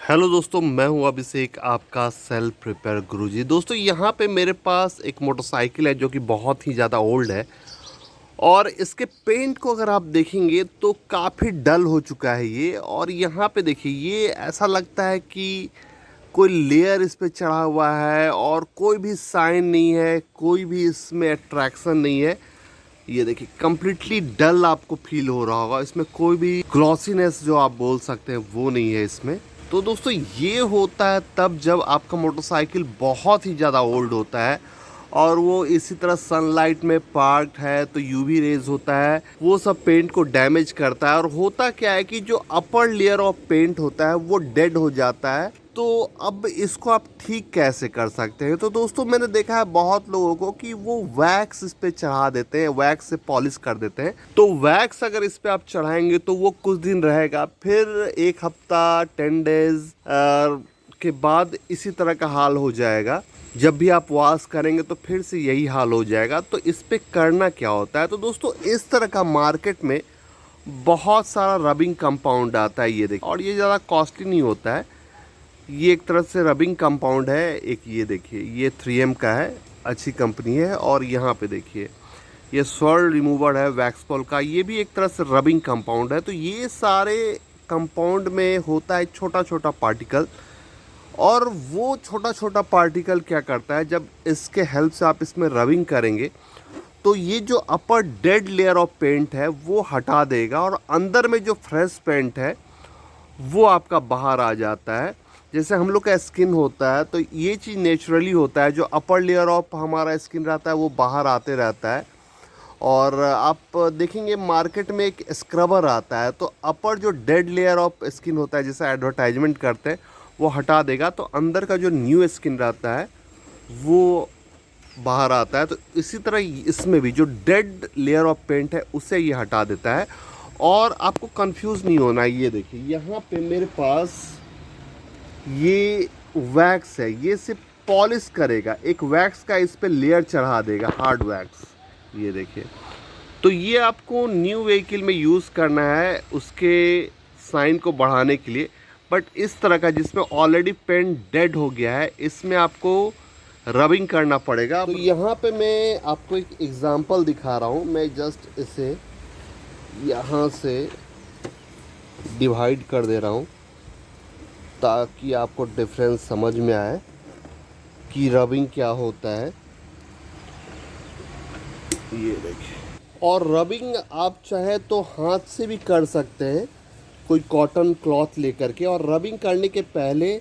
Hello दोस्तों, मैं हूं अभिषेक, आपका सेल्फ प्रिपेयर गुरुजी। दोस्तों, यहाँ पे मेरे पास एक मोटरसाइकिल है जो कि बहुत ही ज़्यादा ओल्ड है और इसके पेंट को अगर आप देखेंगे तो काफ़ी डल हो चुका है ये। और यहाँ पे देखिए, ये ऐसा लगता है कि कोई लेयर इस पे चढ़ा हुआ है और कोई भी साइन नहीं है, कोई भी इसमें अट्रैक्शन नहीं है। ये देखिए, कंप्लीटली डल आपको फील हो रहा होगा। इसमें कोई भी ग्लॉसीनेस जो आप बोल सकते हैं वो नहीं है इसमें। तो दोस्तों, ये होता है तब जब आपका मोटरसाइकिल बहुत ही ज़्यादा ओल्ड होता है और वो इसी तरह सनलाइट में पार्क्ड है तो यूवी रेज होता है, वो सब पेंट को डैमेज करता है। और होता क्या है कि जो अपर लेयर ऑफ पेंट होता है वो डेड हो जाता है। तो अब इसको आप ठीक कैसे कर सकते हैं? तो दोस्तों, मैंने देखा है बहुत लोगों को कि वो वैक्स इस पे चढ़ा देते हैं, वैक्स से पॉलिश कर देते हैं। तो वैक्स अगर इस पे आप चढ़ाएंगे तो वो कुछ दिन रहेगा, फिर एक हफ्ता 10 डेज के बाद इसी तरह का हाल हो जाएगा। जब भी आप वॉश करेंगे तो फिर से यही हाल हो जाएगा। तो इस पे करना क्या होता है? तो दोस्तों, इस तरह का मार्केट में बहुत सारा रबिंग कंपाउंड आता है, ये देखिए, और ये ज़्यादा कॉस्टली नहीं होता है। ये एक तरह से रबिंग कंपाउंड है। एक ये देखिए, ये 3M का है, अच्छी कंपनी है। और यहाँ पे देखिए, ये स्वर्ण रिमूवर है वैक्सपॉल का, ये भी एक तरह से रबिंग कंपाउंड है। तो ये सारे कंपाउंड में होता है छोटा छोटा पार्टिकल, और वो छोटा छोटा पार्टिकल क्या करता है, जब इसके हेल्प से आप इसमें रबिंग करेंगे तो ये जो अपर डेड लेयर ऑफ पेंट है वो हटा देगा और अंदर में जो फ्रेश पेंट है वो आपका बाहर आ जाता है। जैसे हम लोग का स्किन होता है तो ये चीज़ नेचुरली होता है, जो अपर लेयर ऑफ हमारा स्किन रहता है वो बाहर आते रहता है। और आप देखेंगे मार्केट में एक स्क्रबर आता है, तो अपर जो डेड लेयर ऑफ स्किन होता है, जैसे एडवर्टाइजमेंट करते हैं, वो हटा देगा, तो अंदर का जो न्यू स्किन रहता है वो बाहर आता है। तो इसी तरह इसमें भी जो डेड लेयर ऑफ पेंट है उसे ये हटा देता है। और आपको कंफ्यूज नहीं होना है। ये देखिए, यहाँ पे मेरे पास ये वैक्स है, ये सिर्फ पॉलिश करेगा, एक वैक्स का इस पे लेयर चढ़ा देगा, हार्ड वैक्स। ये देखिए, तो ये आपको न्यू व्हीकल में यूज़ करना है उसके साइन को बढ़ाने के लिए। बट इस तरह का जिसमें ऑलरेडी पेंट डेड हो गया है, इसमें आपको रबिंग करना पड़ेगा। तो यहाँ पे मैं आपको एक एग्जांपल दिखा रहा हूँ। मैं जस्ट इसे यहाँ से डिवाइड कर दे रहा हूँ ताकि आपको डिफरेंस समझ में आए कि रबिंग क्या होता है। ये देखिए, और रबिंग आप चाहे तो हाथ से भी कर सकते हैं, कोई कॉटन क्लॉथ लेकर के। और रबिंग करने के पहले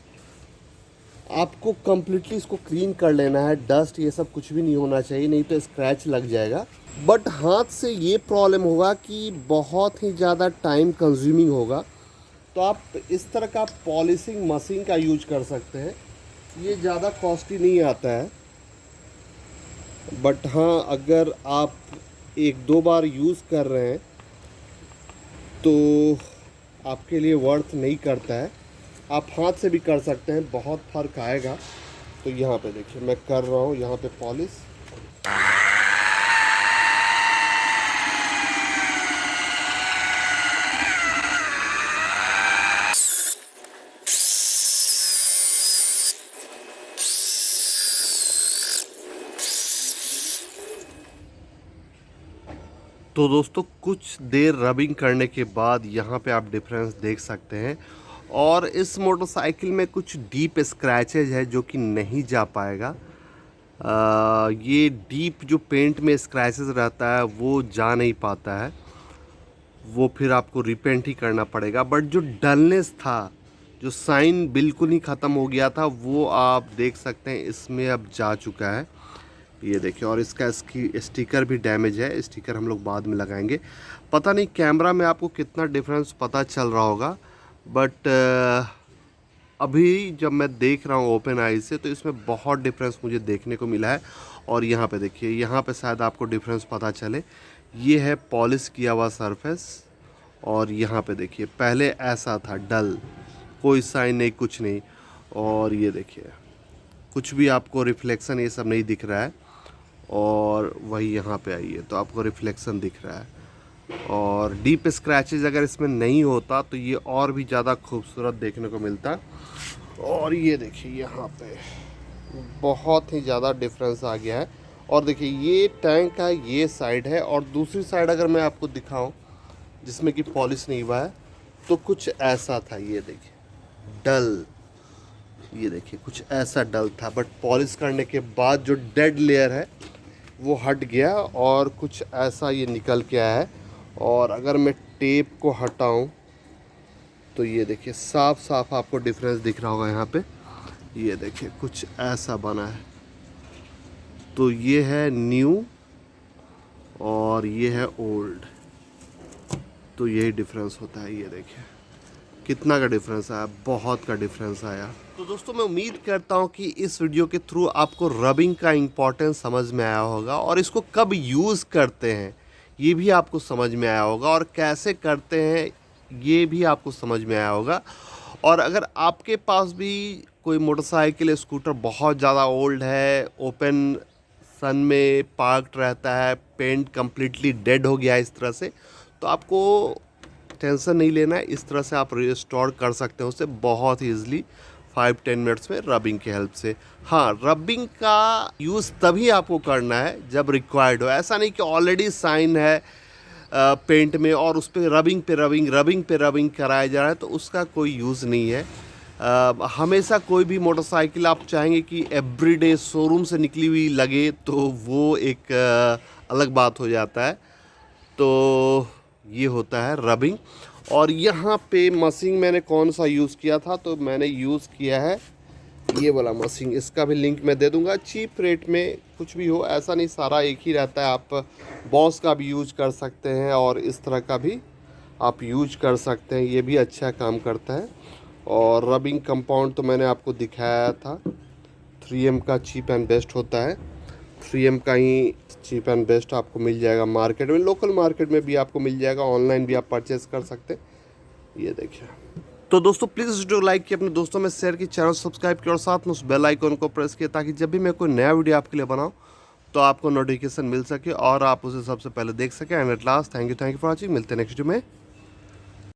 आपको कम्प्लीटली इसको क्लीन कर लेना है। डस्ट ये सब कुछ भी नहीं होना चाहिए, नहीं तो स्क्रैच लग जाएगा। बट हाथ से ये प्रॉब्लम होगा कि बहुत ही ज़्यादा टाइम कंज्यूमिंग होगा। तो आप इस तरह का पॉलिशिंग मशीन का यूज कर सकते हैं, ये ज़्यादा कॉस्टली नहीं आता है। बट हाँ, अगर आप एक दो बार यूज़ कर रहे हैं तो आपके लिए वर्थ नहीं करता है। आप हाथ से भी कर सकते हैं, बहुत फ़र्क आएगा। तो यहाँ पे देखिए, मैं कर रहा हूँ यहाँ पे पॉलिश। तो दोस्तों, कुछ देर रबिंग करने के बाद यहाँ पे आप डिफरेंस देख सकते हैं। और इस मोटरसाइकिल में कुछ डीप स्क्रैचेज है जो कि नहीं जा पाएगा। ये डीप जो पेंट में स्क्रैचेस रहता है वो जा नहीं पाता है, वो फिर आपको रिपेंट ही करना पड़ेगा। बट जो डलनेस था, जो साइन बिल्कुल ही ख़त्म हो गया था, वो आप देख सकते हैं इसमें अब जा चुका है। ये देखिए, और इसका स्टिकर भी डैमेज है, स्टिकर हम लोग बाद में लगाएंगे। पता नहीं कैमरा में आपको कितना डिफरेंस पता चल रहा होगा, बट अभी जब मैं देख रहा हूँ ओपन आई से तो इसमें बहुत डिफरेंस मुझे देखने को मिला है। और यहाँ पे देखिए, यहाँ पे शायद आपको डिफरेंस पता चले, ये है पॉलिश किया हुआ सरफेस। और यहाँ पे देखिए, पहले ऐसा था डल, कोई साइन नहीं, कुछ नहीं। और ये देखिए, कुछ भी आपको रिफ्लेक्शन ये सब नहीं दिख रहा है। और वही यहाँ पे आइए तो आपको रिफ्लेक्शन दिख रहा है। और डीप स्क्रैचेस अगर इसमें नहीं होता तो ये और भी ज़्यादा खूबसूरत देखने को मिलता। और ये देखिए यहाँ पे बहुत ही ज़्यादा डिफरेंस आ गया है। और देखिए ये टैंक का ये साइड है और दूसरी साइड अगर मैं आपको दिखाऊं जिसमें कि पॉलिश नहीं हुआ है तो कुछ ऐसा था। ये देखिए डल, ये देखिए कुछ ऐसा डल था, बट पॉलिश करने के बाद जो डेड लेयर है वो हट गया और कुछ ऐसा ये निकल के आया है। और अगर मैं टेप को हटाऊं तो ये देखिए साफ साफ आपको डिफरेंस दिख रहा होगा यहाँ पे। ये देखिए कुछ ऐसा बना है। तो ये है न्यू और ये है ओल्ड, तो यही डिफरेंस होता है। ये देखिए कितना का डिफरेंस आया, बहुत का डिफरेंस आया। तो दोस्तों मैं उम्मीद करता हूँ कि इस वीडियो के थ्रू आपको रबिंग का इम्पोर्टेंस समझ में आया होगा और इसको कब यूज़ करते हैं ये भी आपको समझ में आया होगा और कैसे करते हैं ये भी आपको समझ में आया होगा। और अगर आपके पास भी कोई मोटरसाइकिल स्कूटर बहुत ज़्यादा ओल्ड है, ओपन सन में पार्क्ड रहता है, पेंट कम्प्लीटली डेड हो गया है इस तरह से, तो आपको टेंशन नहीं लेना है। इस तरह से आप रिस्टोर कर सकते हो उसे बहुत ही ईजिली 5-10 मिनट्स में रबिंग की हेल्प से। हाँ, रबिंग का यूज़ तभी आपको करना है जब रिक्वायर्ड हो। ऐसा नहीं कि ऑलरेडी साइन है पेंट में और उस पर रबिंग पे रबिंग कराया जा रहा है, तो उसका कोई यूज़ नहीं है। हमेशा कोई भी मोटरसाइकिल आप चाहेंगे कि एवरीडे शोरूम से निकली हुई लगे तो वो एक अलग बात हो जाता है। तो ये होता है रबिंग। और यहाँ पे मशीन मैंने कौन सा यूज़ किया था, तो मैंने यूज़ किया है ये वाला मशीन। इसका भी लिंक मैं दे दूँगा। चीप रेट में कुछ भी हो, ऐसा नहीं सारा एक ही रहता है। आप बॉस का भी यूज कर सकते हैं और इस तरह का भी आप यूज कर सकते हैं, ये भी अच्छा काम करता है। और रबिंग कंपाउंड तो मैंने आपको दिखाया था, 3M का चीप एंड बेस्ट होता है। 3M का ही चीप एंड बेस्ट आपको मिल जाएगा मार्केट में, लोकल मार्केट में भी आपको मिल जाएगा, ऑनलाइन भी आप परचेस कर सकते हैं। ये देखिए। तो दोस्तों प्लीज़ इस वीडियो को लाइक किया, अपने दोस्तों में शेयर की, चैनल सब्सक्राइब किया और साथ में उस बेल आइकन को प्रेस किया ताकि जब भी मैं कोई नया वीडियो आपके लिए बनाऊँ तो आपको नोटिफिकेशन मिल सके और आप उसे सबसे पहले देख सकें। And at last thank you for watching. मिलते हैं नेक्स्ट वीडियो में।